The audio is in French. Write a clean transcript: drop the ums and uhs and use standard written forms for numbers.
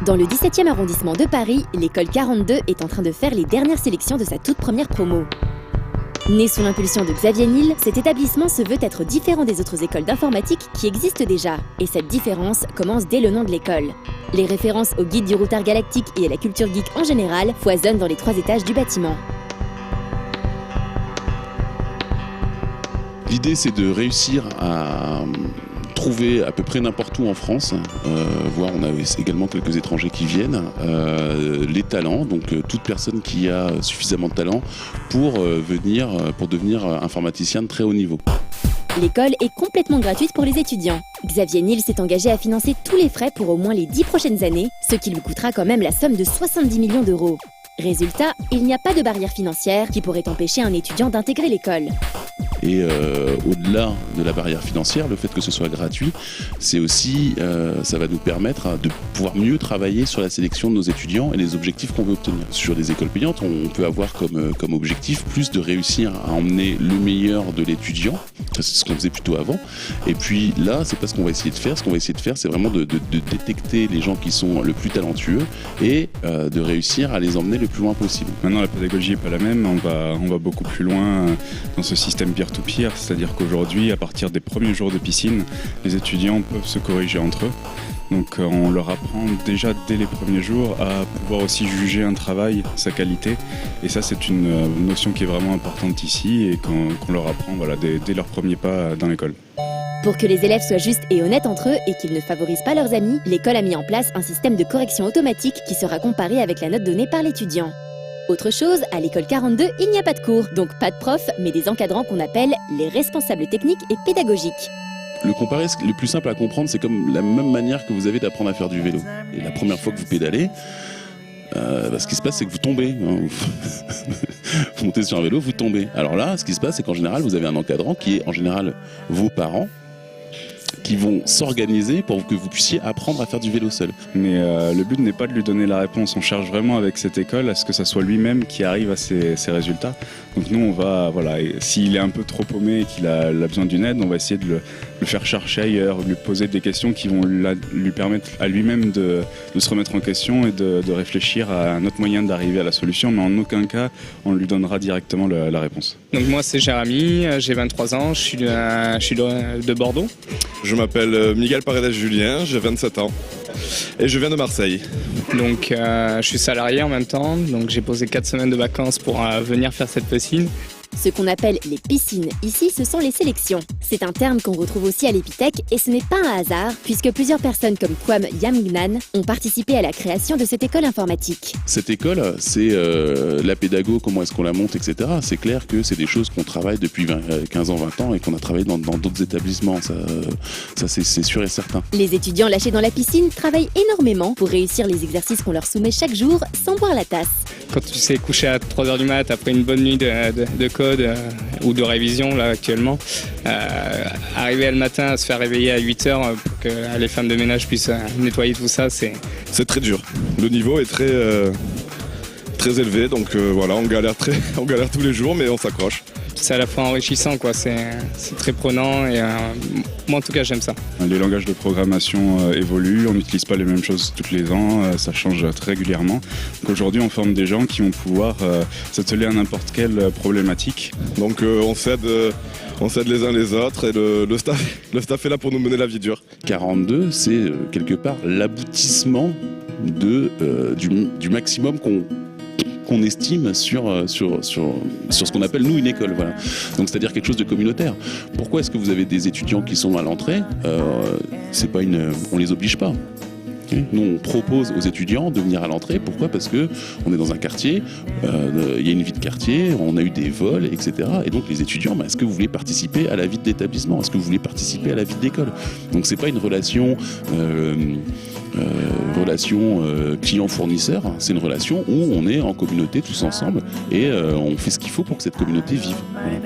Dans le 17e arrondissement de Paris, l'école 42 est en train de faire les dernières sélections de sa toute première promo. Né sous l'impulsion de Xavier Niel, cet établissement se veut être différent des autres écoles d'informatique qui existent déjà. Et cette différence commence dès le nom de l'école. Les références au guide du routard galactique et à la culture geek en général foisonnent dans les 3 étages du bâtiment. L'idée, c'est de réussir à trouver à peu près n'importe où en France, voire on a également quelques étrangers qui viennent, les talents, donc toute personne qui a suffisamment de talent pour devenir informaticien de très haut niveau. L'école est complètement gratuite pour les étudiants. Xavier Niel s'est engagé à financer tous les frais pour au moins les 10 prochaines années, ce qui lui coûtera quand même la somme de 70 millions d'euros. Résultat, il n'y a pas de barrière financière qui pourrait empêcher un étudiant d'intégrer l'école. Et au-delà de la barrière financière, le fait que ce soit gratuit, c'est aussi, ça va nous permettre de pouvoir mieux travailler sur la sélection de nos étudiants et les objectifs qu'on veut obtenir. Sur les écoles payantes, on peut avoir comme objectif plus de réussir à emmener le meilleur de l'étudiant. C'est ce qu'on faisait plutôt avant. Et puis là, c'est pas ce qu'on va essayer de faire. Ce qu'on va essayer de faire, c'est vraiment de détecter les gens qui sont le plus talentueux et de réussir à les emmener le plus loin possible. Maintenant, la pédagogie n'est pas la même. On va beaucoup plus loin dans ce système peer-to-peer, c'est-à-dire qu'aujourd'hui, à partir des premiers jours de piscine, les étudiants peuvent se corriger entre eux. Donc on leur apprend déjà dès les premiers jours à pouvoir aussi juger un travail, sa qualité. Et ça, c'est une notion qui est vraiment importante ici et qu'on leur apprend dès leurs premiers pas dans l'école. Pour que les élèves soient justes et honnêtes entre eux et qu'ils ne favorisent pas leurs amis, l'école a mis en place un système de correction automatique qui sera comparé avec la note donnée par l'étudiant. Autre chose, à l'école 42, il n'y a pas de cours, donc pas de profs, mais des encadrants qu'on appelle les responsables techniques et pédagogiques. Le comparer, le plus simple à comprendre, c'est comme la même manière que vous avez d'apprendre à faire du vélo. Et la première fois que vous pédalez, ce qui se passe, c'est que vous tombez. Vous montez sur un vélo, vous tombez. Alors là, ce qui se passe, c'est qu'en général, vous avez un encadrant qui est en général vos parents, qui vont s'organiser pour que vous puissiez apprendre à faire du vélo seul. Mais le but n'est pas de lui donner la réponse. On cherche vraiment avec cette école à ce que ça soit lui-même qui arrive à ses résultats. Donc nous, on va, s'il est un peu trop paumé et qu'il a besoin d'une aide, on va essayer de le faire chercher ailleurs, de lui poser des questions qui vont lui permettre à lui-même de se remettre en question et de réfléchir à un autre moyen d'arriver à la solution. Mais en aucun cas, on lui donnera directement la réponse. Donc moi, c'est Jérémy, j'ai 23 ans, je suis de Bordeaux. Je m'appelle Miguel Paredes-Julien, j'ai 27 ans et je viens de Marseille. Donc je suis salarié en même temps, donc j'ai posé 4 semaines de vacances pour venir faire cette piscine. Ce qu'on appelle les piscines ici, ce sont les sélections. C'est un terme qu'on retrouve aussi à l'Epitech et ce n'est pas un hasard puisque plusieurs personnes comme Kwame Yamgnan ont participé à la création de cette école informatique. Cette école, c'est la pédago, comment est-ce qu'on la monte, etc. C'est clair que c'est des choses qu'on travaille depuis 15 ans, 20 ans et qu'on a travaillé dans d'autres établissements. Ça c'est sûr et certain. Les étudiants lâchés dans la piscine travaillent énormément pour réussir les exercices qu'on leur soumet chaque jour sans boire la tasse. Quand tu sais coucher à 3h du mat après une bonne nuit de code ou de révision là actuellement, arriver le matin à se faire réveiller à 8h pour que les femmes de ménage puissent nettoyer tout ça, c'est très dur. Le niveau est très élevé, donc on galère tous les jours, mais on s'accroche. C'est à la fois enrichissant, quoi. C'est très prenant et moi en tout cas j'aime ça. Les langages de programmation évoluent, on n'utilise pas les mêmes choses tous les ans, ça change très régulièrement. Donc aujourd'hui on forme des gens qui vont pouvoir s'atteler à n'importe quelle problématique. Donc on s'aide les uns les autres et le staff est là pour nous mener la vie dure. 42, c'est quelque part l'aboutissement du maximum qu'on estime sur ce qu'on appelle nous une école, voilà. Donc c'est-à-dire quelque chose de communautaire. Pourquoi est-ce que vous avez des étudiants qui sont à l'entrée ? On les oblige pas. Nous, on propose aux étudiants de venir à l'entrée. Pourquoi ? Parce que on est dans un quartier, il y a une vie de quartier, on a eu des vols, etc. Et donc les étudiants, est-ce que vous voulez participer à la vie de l'établissement ? Est-ce que vous voulez participer à la vie de l'école ? Donc c'est pas une relation client-fournisseur, c'est une relation où on est en communauté tous ensemble et on fait ce qu'il faut pour que cette communauté vive. Voilà.